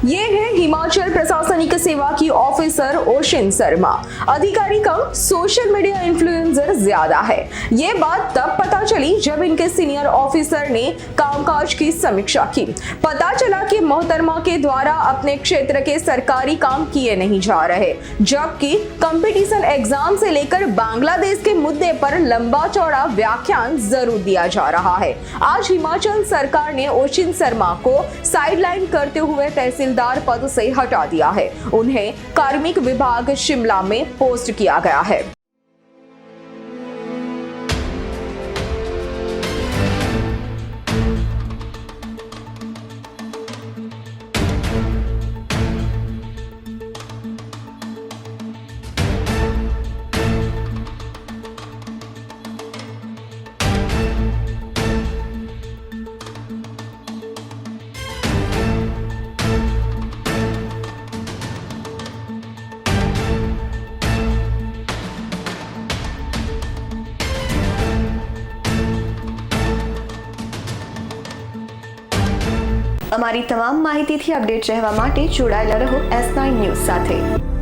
ये है हिमाचल प्रशासनिक सेवा की ऑफिसर ओशिन शर्मा। अधिकारी कम, सोशल मीडिया इन्फ्लुएंसर ज्यादा है। ये बात तब पता चली जब इनके सीनियर ऑफिसर ने कामकाज की समीक्षा की। पता चला कि मोहतरमा के द्वारा अपने क्षेत्र के सरकारी काम किए नहीं जा रहे, जबकि कंपटीशन एग्जाम से लेकर बांग्लादेश के मुद्दे पर लंबा चौड़ा व्याख्यान जरूर दिया जा रहा है। आज हिमाचल सरकार ने ओशिन शर्मा को साइडलाइन करते हुए तहसीलदार पद से हटा दिया है। उन्हें कार्मिक विभाग शिमला में पोस्ट किया गया है। અમારી તમામ માહિતીથી અપડેટ રહેવા માટે જોડાયેલા રહો S9 ન્યૂઝ સાથે।